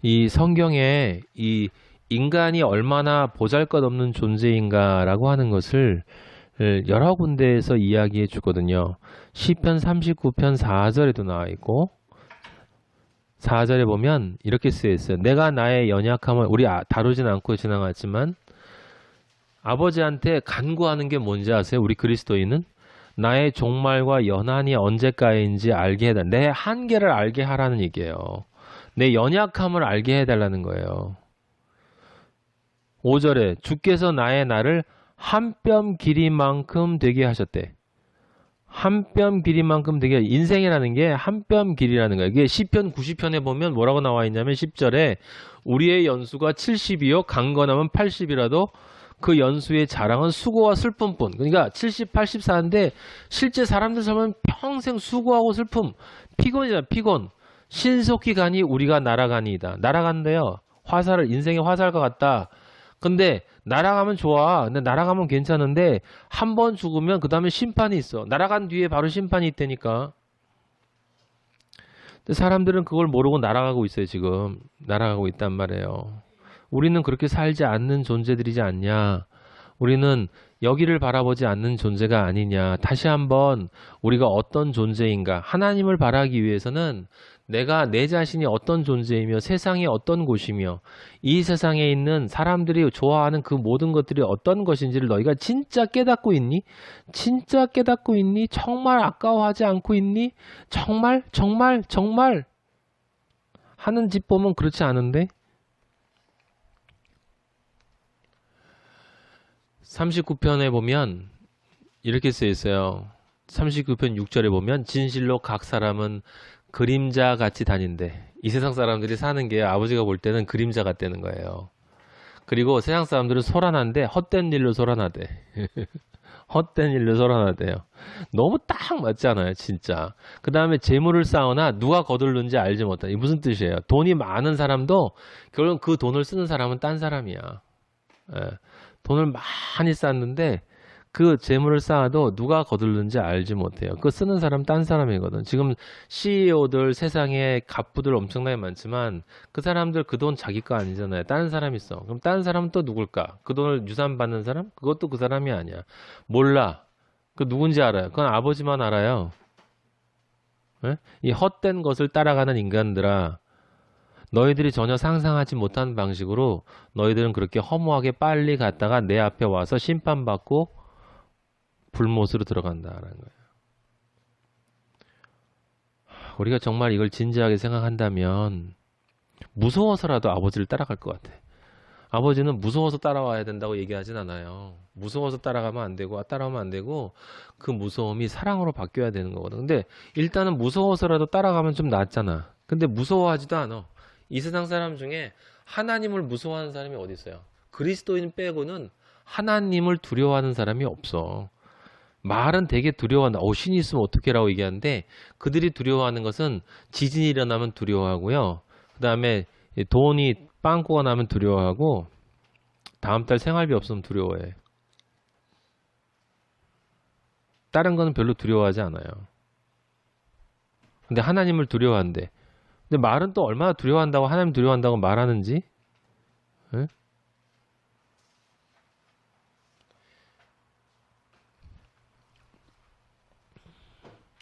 이 성경에 이 인간이 얼마나 보잘것없는 존재인가라고 하는 것을 여러 군데에서 이야기해 주거든요. 시편 39편 4절에도 나와 있고 4절에 보면 이렇게 쓰여 있어요. 내가 나의 연약함을 우리 다루진 않고 지나갔지만 아버지한테 간구하는 게 뭔지 아세요? 우리 그리스도인은 나의 종말과 연한이 언제까지인지 알게 해달라. 내 한계를 알게 하라는 얘기예요. 내 연약함을 알게 해달라는 거예요. 5절에 주께서 나의 날을 한 뼘 길이만큼 되게 하셨대. 한 뼘 길이만큼 되게 인생이라는 게 한 뼘 길이라는 거예요. 이게 시편 90편에 보면 뭐라고 나와 있냐면 10절에 우리의 연수가 70이요 강건하면 80이라도 그 연수의 자랑은 수고와 슬픔뿐. 그러니까 70, 80 사는데 실제 사람들 살면 평생 수고하고 슬픔, 피곤이잖아. 피곤. 신속히 가니 우리가 날아가니이다. 날아간대요. 화살을 인생의 화살과 같다. 근데 날아가면 좋아. 근데 날아가면 괜찮은데 한 번 죽으면 그 다음에 심판이 있어. 날아간 뒤에 바로 심판이 있다니까. 근데 사람들은 그걸 모르고 날아가고 있어요. 지금 날아가고 있단 말이에요. 우리는 그렇게 살지 않는 존재들이지 않냐. 우리는 여기를 바라보지 않는 존재가 아니냐. 다시 한번 우리가 어떤 존재인가. 하나님을 바라기 위해서는 내가 내 자신이 어떤 존재이며 세상이 어떤 곳이며 이 세상에 있는 사람들이 좋아하는 그 모든 것들이 어떤 것인지를 너희가 진짜 깨닫고 있니? 진짜 깨닫고 있니? 정말 아까워하지 않고 있니? 정말 정말 정말 하는 집 보면 그렇지 않은데 39편에 보면 이렇게 쓰여 있어요. 39편 6절에 보면 진실로 각 사람은 그림자 같이 다닌대. 이 세상 사람들이 사는 게 아버지가 볼 때는 그림자 같다는 거예요. 그리고 세상 사람들은 소란한데 헛된 일로 소란하대. 헛된 일로 소란하대요. 너무 딱 맞잖아요, 진짜. 그 다음에 재물을 쌓으나 누가 거둘는지 알지 못한다. 이게 무슨 뜻이에요? 돈이 많은 사람도 결국 그 돈을 쓰는 사람은 딴 사람이야. 예. 돈을 많이 쌓는데 그 재물을 쌓아도 누가 거둘는지 알지 못해요. 그 쓰는 사람 딴 사람이거든. 지금 CEO들 세상에 갑부들 엄청나게 많지만 그 사람들 그 돈 자기 거 아니잖아요. 다른 사람이 있어. 그럼 다른 사람은 또 누굴까? 그 돈을 유산 받는 사람? 그것도 그 사람이 아니야. 몰라. 그 누군지 알아요. 그건 아버지만 알아요. 예? 이 헛된 것을 따라가는 인간들아. 너희들이 전혀 상상하지 못한 방식으로 너희들은 그렇게 허무하게 빨리 갔다가 내 앞에 와서 심판받고 불못으로 들어간다라는 거예요. 우리가 정말 이걸 진지하게 생각한다면 무서워서라도 아버지를 따라갈 것 같아. 아버지는 무서워서 따라와야 된다고 얘기하진 않아요. 무서워서 따라가면 안 되고 따라오면 안 되고 그 무서움이 사랑으로 바뀌어야 되는 거거든. 근데 일단은 무서워서라도 따라가면 좀 낫잖아. 근데 무서워하지도 않아. 이 세상 사람 중에 하나님을 무서워하는 사람이 어디 있어요? 그리스도인 빼고는 하나님을 두려워하는 사람이 없어. 말은 되게 두려워한다. 신이 있으면 어떡해라고 얘기하는데 그들이 두려워하는 것은 지진이 일어나면 두려워하고요. 그 다음에 돈이 빵꾸가 나면 두려워하고 다음 달 생활비 없으면 두려워해. 다른 거는 별로 두려워하지 않아요. 근데 하나님을 두려워한대. 근데 말은 또 얼마나 두려워한다고 하나님 두려워한다고 말하는지. 네?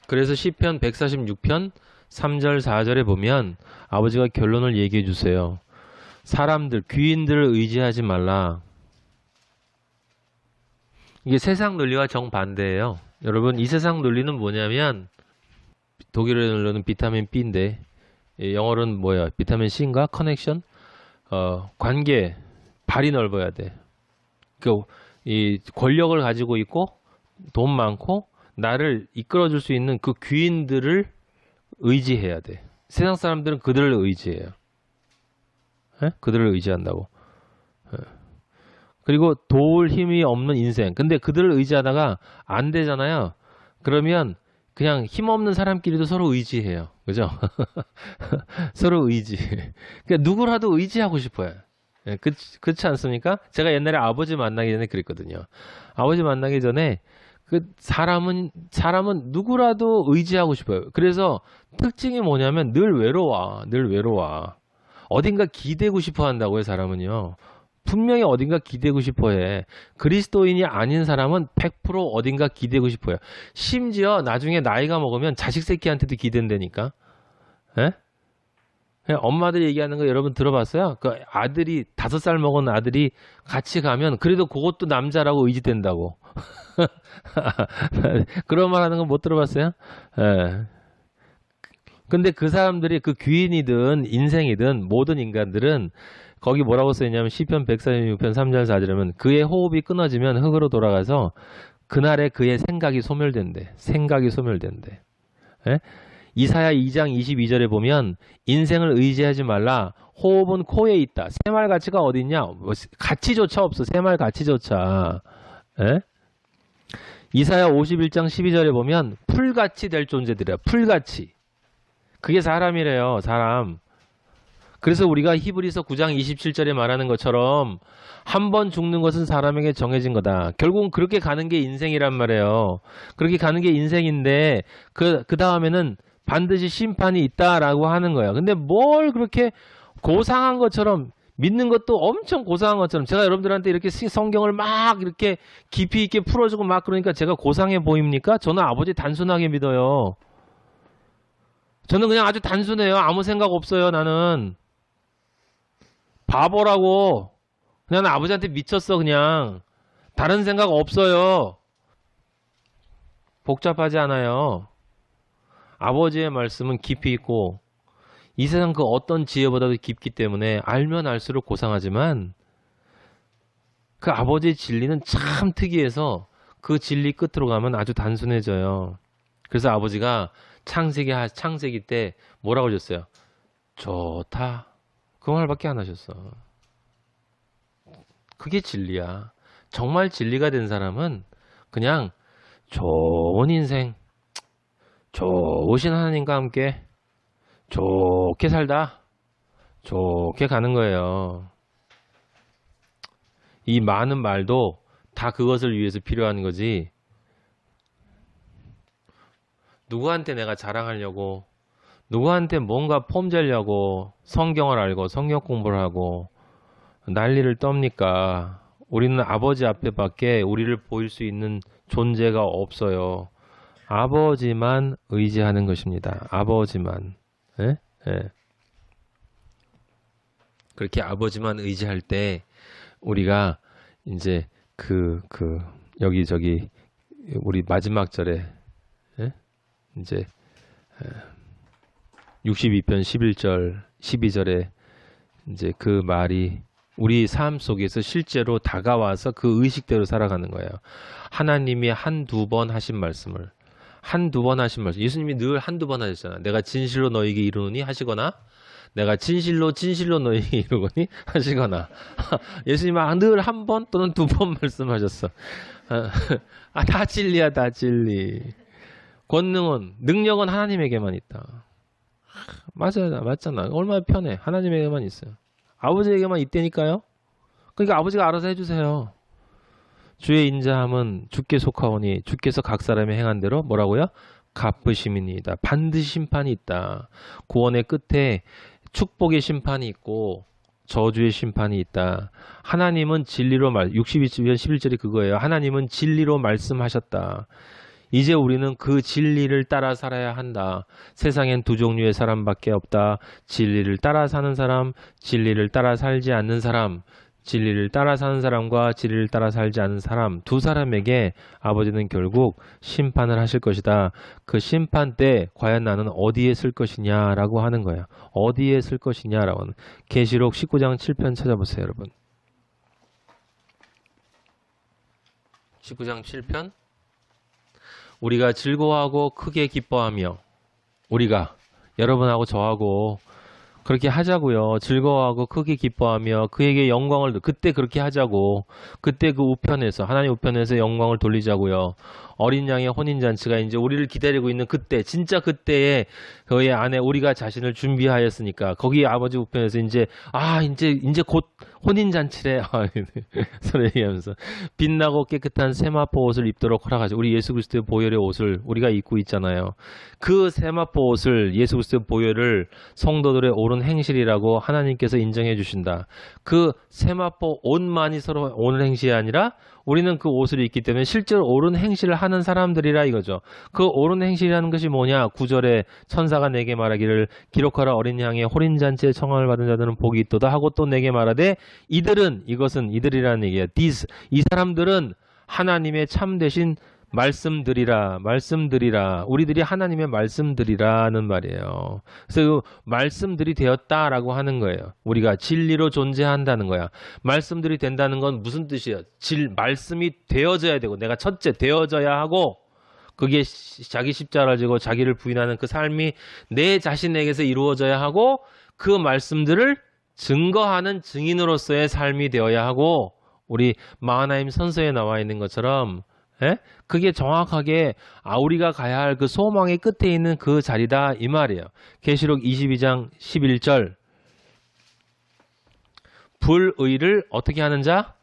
그래서 시편 146편 3절 4절에 보면 아버지가 결론을 얘기해 주세요. 사람들 귀인들을 의지하지 말라. 이게 세상 논리와 정반대예요. 여러분 이 세상 논리는 뭐냐면 독일어로는 비타민 B인데 영어로는 뭐야? 비타민 C인가? 커넥션? 관계, 발이 넓어야 돼. 이 권력을 가지고 있고 돈 많고 나를 이끌어줄 수 있는 그 귀인들을 의지해야 돼. 세상 사람들은 그들을 의지해요. 에? 그들을 의지한다고. 그리고 도울 힘이 없는 인생. 근데 그들을 의지하다가 안 되잖아요. 그러면 그냥 힘없는 사람끼리도 서로 의지해요. 그죠? 서로 의지. 그러니까 누구라도 의지하고 싶어요. 예, 그렇지 않습니까? 제가 옛날에 아버지 만나기 전에 그랬거든요. 아버지 만나기 전에 그 사람은 누구라도 의지하고 싶어요. 그래서 특징이 뭐냐면 늘 외로워. 늘 외로워. 어딘가 기대고 싶어 한다고요, 사람은요. 분명히 어딘가 기대고 싶어 해. 그리스도인이 아닌 사람은 100% 어딘가 기대고 싶어 해요. 심지어 나중에 나이가 먹으면 자식 새끼한테도 기댄다니까. 예? 그냥 엄마들 얘기하는 거 여러분 들어봤어요? 그 아들이 5살 먹은 아들이 같이 가면 그래도 그것도 남자라고 의지된다고. 그런 말 하는 거 못 들어봤어요? 예. 근데 그 사람들이 그 귀인이든 인생이든 모든 인간들은 거기 뭐라고 써있냐면 시편 146편 3절 4절이면 그의 호흡이 끊어지면 흙으로 돌아가서 그날에 그의 생각이 소멸된대. 생각이 소멸된대. 예? 이사야 2장 22절에 보면 인생을 의지하지 말라. 호흡은 코에 있다. 새말 가치가 어디 있냐? 가치조차 없어. 새말 가치조차. 예? 이사야 51장 12절에 보면 풀같이 될 존재들이야. 풀같이. 그게 사람이래요. 사람. 그래서 우리가 히브리서 9장 27절에 말하는 것처럼 한 번 죽는 것은 사람에게 정해진 거다. 결국은 그렇게 가는 게 인생이란 말이에요. 그렇게 가는 게 인생인데 그 다음에는 반드시 심판이 있다라고 하는 거예요. 근데 뭘 그렇게 고상한 것처럼 믿는 것도 엄청 고상한 것처럼 제가 여러분들한테 이렇게 성경을 막 이렇게 깊이 있게 풀어주고 막 그러니까 제가 고상해 보입니까? 저는 아버지 단순하게 믿어요. 저는 그냥 아주 단순해요. 아무 생각 없어요. 나는 바보라고. 그냥 나 아버지한테 미쳤어. 그냥 다른 생각 없어요. 복잡하지 않아요. 아버지의 말씀은 깊이 있고 이 세상 그 어떤 지혜보다도 깊기 때문에 알면 알수록 고상하지만 그 아버지의 진리는 참 특이해서 그 진리 끝으로 가면 아주 단순해져요. 그래서 아버지가 창세기 때 뭐라고 하셨어요? 좋다. 그 말밖에 안 하셨어. 그게 진리야. 정말 진리가 된 사람은 그냥 좋은 인생, 좋으신 하나님과 함께 좋게 살다, 좋게 가는 거예요. 이 많은 말도 다 그것을 위해서 필요한 거지. 누구한테 내가 자랑하려고, 누구한테 뭔가 폼재려고 성경을 알고 성경 공부를 하고 난리를 떱니까? 우리는 아버지 앞에밖에 우리를 보일 수 있는 존재가 없어요. 아버지만 의지하는 것입니다. 아버지만. 예? 예. 그렇게 아버지만 의지할 때 우리가 이제 여기저기 우리 마지막 절에 예? 이제 62편 11절 12절에 이제 그 말이 우리 삶 속에서 실제로 다가와서 그 의식대로 살아가는 거예요. 하나님이 한두 번 하신 말씀을 한두 번 하신 말씀. 예수님이 늘 한두 번 하셨잖아. 내가 진실로 너에게 이르노니 하시거나 내가 진실로 너에게 이르거니 하시거나 예수님은 늘 한 번 또는 두 번 말씀하셨어. 다 진리야. 다 진리. 권능은 능력은 하나님에게만 있다. 맞잖아. 얼마나 편해. 하나님에게만 있어요. 아버지에게만 있다니까요. 그러니까 아버지가 알아서 해주세요. 주의 인자함은 주께 속하오니 주께서 각 사람의 행한 대로 뭐라고요? 갚으심이니이다. 반드시 심판이 있다. 구원의 끝에 축복의 심판이 있고 저주의 심판이 있다. 하나님은 진리로 62편 11절이 그거예요. 하나님은 진리로 말씀하셨다. 이제 우리는 그 진리를 따라 살아야 한다. 세상엔 두 종류의 사람밖에 없다. 진리를 따라 사는 사람, 진리를 따라 살지 않는 사람. 진리를 따라 사는 사람과 진리를 따라 살지 않는 사람, 두 사람에게 아버지는 결국 심판을 하실 것이다. 그 심판 때 과연 나는 어디에 쓸 것이냐라고 하는 거야. 어디에 쓸 것이냐라고 하는. 계시록 19장 7편 찾아보세요, 여러분. 19장 7편. 우리가 즐거워하고 크게 기뻐하며 우리가 여러분하고 저하고 그렇게 하자고요. 즐거워하고 크게 기뻐하며 그에게 영광을 그때 그렇게 하자고. 그때 그 우편에서 하나님 우편에서 영광을 돌리자고요. 어린 양의 혼인잔치가 이제 우리를 기다리고 있는 그때 진짜 그때에 그의 안에 우리가 자신을 준비하였으니까 거기 아버지 우편에서 이제 곧 혼인잔치래. 소리 얘기하면서 빛나고 깨끗한 세마포 옷을 입도록 허락하죠. 우리 예수 그리스도의 보혈의 옷을 우리가 입고 있잖아요. 그 세마포 옷을 예수 그리스도의 보혈을 성도들의 오른 옳은 행실이라고 하나님께서 인정해 주신다. 그 세마포 옷만이 서로 옳은 행실이 아니라 우리는 그 옷을 입기 때문에 실제로 옳은 행실을 하는 사람들이라 이거죠. 그 옳은 행실이라는 것이 뭐냐? 9절에 천사가 내게 말하기를 기록하라 어린 양의 호린잔치에 청함을 받은 자들은 복이 있도다 하고 또 내게 말하되 이들은 이것은 이들이라는 얘기예요. These 이 사람들은 하나님의 참되신 말씀드리라 우리들이 하나님의 말씀드리라는 말이에요. 그래서 그 말씀들이 되었다라고 하는 거예요. 우리가 진리로 존재한다는 거야. 말씀들이 된다는 건 무슨 뜻이에요? 말씀이 되어져야 되고 내가 첫째 되어져야 하고 그게 자기 십자가를 지고 자기를 부인하는 그 삶이 내 자신에게서 이루어져야 하고 그 말씀들을 증거하는 증인으로서의 삶이 되어야 하고 우리 마하나임 선서에 나와 있는 것처럼 그게 정확하게 우리가 가야 할 그 소망의 끝에 있는 그 자리다 이 말이에요. 계시록 22장 11절 불의를 어떻게 하는 자?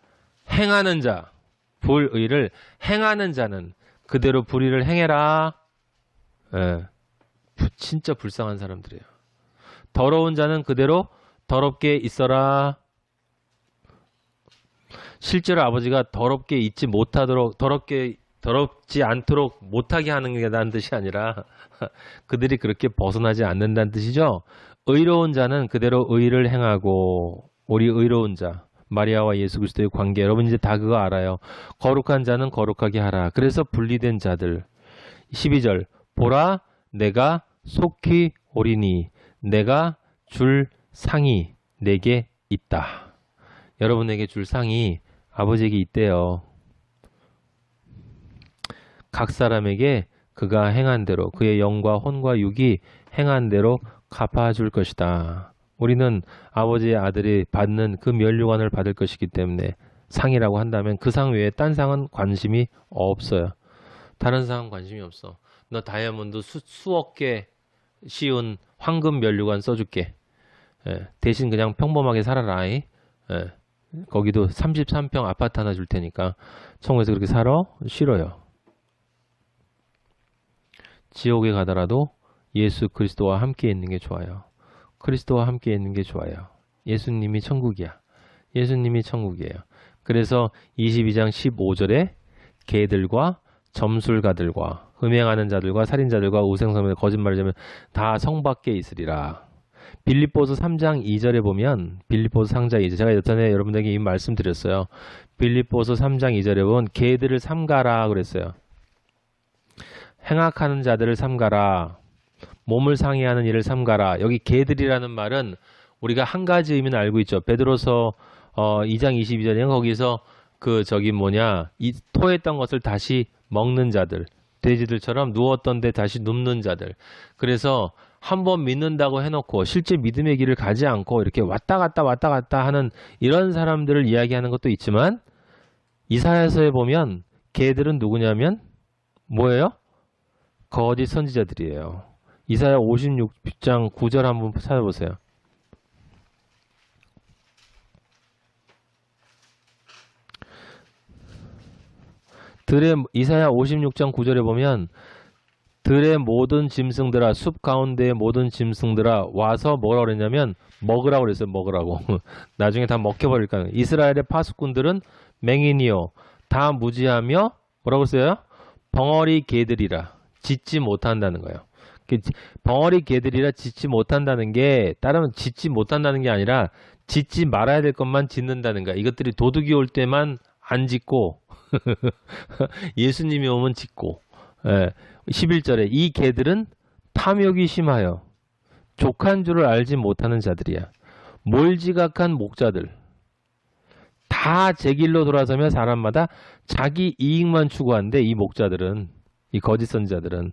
행하는 자. 불의를 행하는 자는 그대로 불의를 행해라. 진짜 불쌍한 사람들이에요. 더러운 자는 그대로 더럽게 있어라. 실제로 아버지가 더럽게 있지 못하도록 더럽지 않도록 못하게 하는 게 다는 뜻이 아니라 그들이 그렇게 벗어나지 않는다는 뜻이죠. 의로운 자는 그대로 의를 행하고 우리 의로운 자 마리아와 예수 그리스도의 관계 여러분 이제 다 그거 알아요. 거룩한 자는 거룩하게 하라. 그래서 분리된 자들 12절 보라 내가 속히 오리니 내가 줄 상이 내게 있다. 여러분에게 줄 상이 아버지에게 있대요. 각 사람에게 그가 행한 대로 그의 영과 혼과 육이 행한 대로 갚아줄 것이다. 우리는 아버지의 아들이 받는 그 면류관을 받을 것이기 때문에 상이라고 한다면 그 상 외에 딴 상은 관심이 없어요. 다른 상은 관심이 없어. 너 다이아몬드 수억 개 씌운 황금 면류관 써줄게. 대신 그냥 평범하게 살아라. 거기도 33평 아파트 하나 줄 테니까 천국에서 그렇게 살아? 싫어요. 지옥에 가더라도 예수 그리스도와 함께 있는 게 좋아요. 그리스도와 함께 있는 게 좋아요. 예수님이 천국이야. 예수님이 천국이에요. 그래서 22장 15절에 개들과 점술가들과 음행하는 자들과 살인자들과 우생성에 거짓말을 하면 다 성 밖에 있으리라. 빌립보서 3장 2절에 보면 빌립보서 3장 2절 제가 예전에 여러분들에게 이 말씀 드렸어요. 빌립보서 3장 2절에 보면 개들을 삼가라 그랬어요. 행악하는 자들을 삼가라. 몸을 상해하는 일을 삼가라. 여기 개들이라는 말은 우리가 한 가지 의미는 알고 있죠. 베드로서 2장 22절에는 거기서 이 토했던 것을 다시 먹는 자들. 돼지들처럼 누웠던 데 다시 눕는 자들. 그래서 한번 믿는다고 해놓고 실제 믿음의 길을 가지 않고 이렇게 왔다 갔다 하는 이런 사람들을 이야기하는 것도 있지만 이사야서에 보면 개들은 누구냐면 뭐예요? 거짓 선지자들이에요. 이사야 56장 9절 한번 찾아보세요. 이사야 56장 9절에 보면 들의 모든 짐승들아 숲 가운데의 모든 짐승들아 와서 뭐라 그랬냐면 먹으라고 그랬어요. 먹으라고. 나중에 다 먹혀버릴까. 이스라엘의 파수꾼들은 맹인이요 다 무지하며 뭐라고 했어요? 벙어리 개들이라 짖지 못한다는 거예요. 벙어리 개들이라 짖지 못한다는 게 다른 짖지 못한다는 게 아니라 짖지 말아야 될 것만 짖는다는 거야. 이것들이 도둑이 올 때만 안 짖고 예수님이 오면 짖고 11절에 이 개들은 탐욕이 심하여 족한 줄을 알지 못하는 자들이야. 몰지각한 목자들 다 제 길로 돌아서며 사람마다 자기 이익만 추구하는데 이 목자들은 이 거짓 선지자들은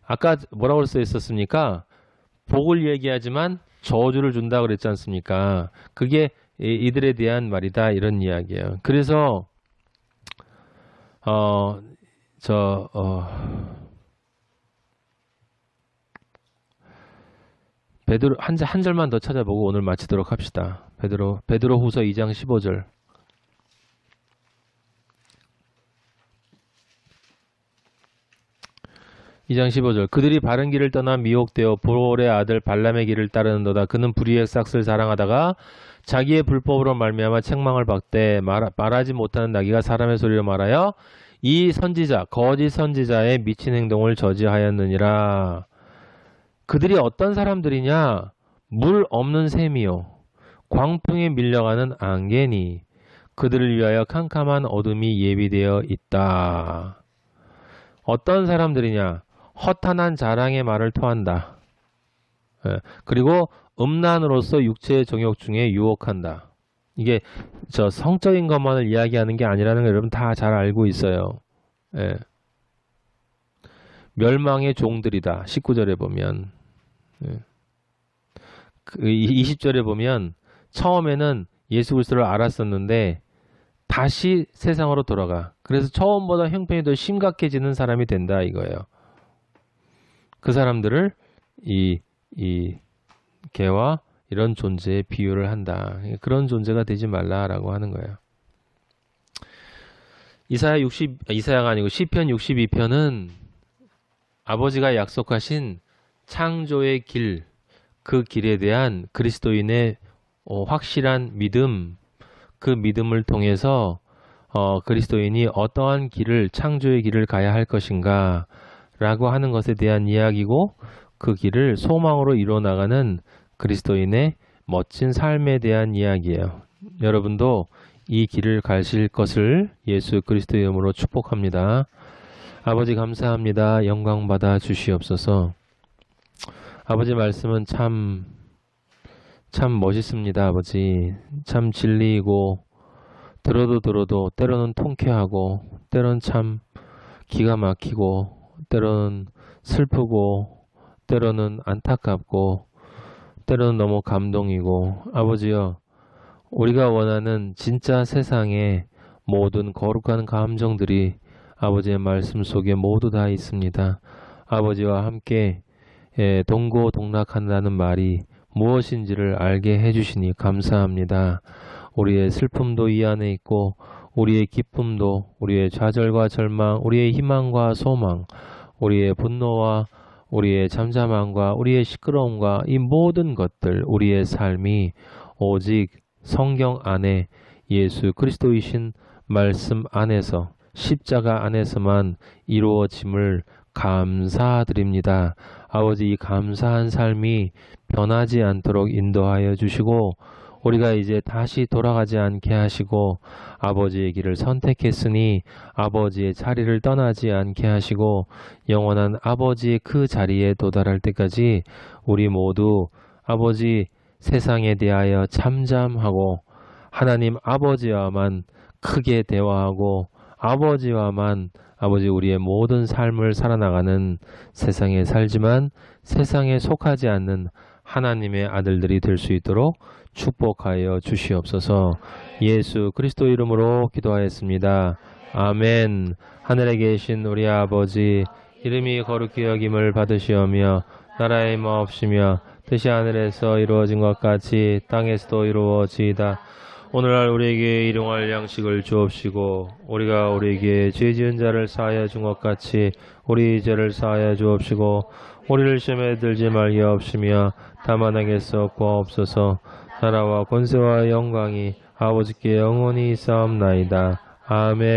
아까 뭐라고 써 있었습니까? 복을 얘기하지만 저주를 준다 그랬지 않습니까? 그게 이들에 대한 말이다 이런 이야기예요. 그래서 베드로 한 절만 더 찾아보고 오늘 마치도록 합시다. 베드로후서 2장 15절. 2장 15절. 그들이 바른 길을 떠나 미혹되어 보올의 아들 발람의 길을 따르는도다. 그는 불의의 싹을 자랑하다가 자기의 불법으로 말미암아 책망을 받되 말하지 못하는 나귀가 사람의 소리로 말하여 이 선지자 거짓 선지자의 미친 행동을 저지하였느니라. 그들이 어떤 사람들이냐? 물 없는 샘이요 광풍에 밀려가는 안개니 그들을 위하여 캄캄한 어둠이 예비되어 있다. 어떤 사람들이냐? 허탄한 자랑의 말을 토한다. 그리고 음란으로서 육체의 정욕 중에 유혹한다. 이게 저 성적인 것만을 이야기하는 게 아니라는 걸 여러분 다 잘 알고 있어요. 예. 멸망의 종들이다. 19절에 보면. 예. 20절에 보면 처음에는 예수 그리스도를 알았었는데 다시 세상으로 돌아가. 그래서 처음보다 형편이 더 심각해지는 사람이 된다 이거예요. 그 사람들을 이 개와 이런 존재에 비유를 한다. 그런 존재가 되지 말라라고 하는 거예요. 이사야가 아니고 시편 62편은 아버지가 약속하신 창조의 길, 그 길에 대한 그리스도인의 확실한 믿음, 그 믿음을 통해서 그리스도인이 어떠한 길을 창조의 길을 가야 할 것인가 라고 하는 것에 대한 이야기고 그 길을 소망으로 이뤄나가는 그리스도인의 멋진 삶에 대한 이야기예요. 여러분도 이 길을 가실 것을 예수 그리스도의 이름으로 축복합니다. 아버지 감사합니다. 영광 받아 주시옵소서. 아버지 말씀은 참 멋있습니다. 아버지 참 진리이고 들어도 때로는 통쾌하고 때로는 참 기가 막히고 때로는 슬프고 때로는 안타깝고 때로는 너무 감동이고 아버지여 우리가 원하는 진짜 세상의 모든 거룩한 감정들이 아버지의 말씀 속에 모두 다 있습니다. 아버지와 함께 동고동락한다는 말이 무엇인지를 알게 해주시니 감사합니다. 우리의 슬픔도 이 안에 있고 우리의 기쁨도 우리의 좌절과 절망, 우리의 희망과 소망, 우리의 분노와 우리의 잠잠함과 우리의 시끄러움과 이 모든 것들 우리의 삶이 오직 성경 안에 예수 그리스도이신 말씀 안에서 십자가 안에서만 이루어짐을 감사드립니다. 아버지 이 감사한 삶이 변하지 않도록 인도하여 주시고 우리가 이제 다시 돌아가지 않게 하시고 아버지의 길을 선택했으니 아버지의 자리를 떠나지 않게 하시고 영원한 아버지의 그 자리에 도달할 때까지 우리 모두 아버지 세상에 대하여 잠잠하고 하나님 아버지와만 크게 대화하고 아버지와만 아버지 우리의 모든 삶을 살아나가는 세상에 살지만 세상에 속하지 않는 하나님의 아들들이 될 수 있도록 축복하여 주시옵소서. 예수 그리스도 이름으로 기도하였습니다. 아멘. 하늘에 계신 우리 아버지 이름이 거룩히 여김을 받으시오며 나라의 마옵시며 뜻이 하늘에서 이루어진 것 같이 땅에서도 이루어지이다. 오늘날 우리에게 일용할 양식을 주옵시고 우리가 우리에게 죄 지은 자를 사하여 준 것 같이 우리 죄를 사하여 주옵시고 우리를 시험에 들지 말게 하옵시며 다만 악에서 구하옵소서. 나라와 권세와 영광이 아버지께 영원히 있사옵나이다. 아멘.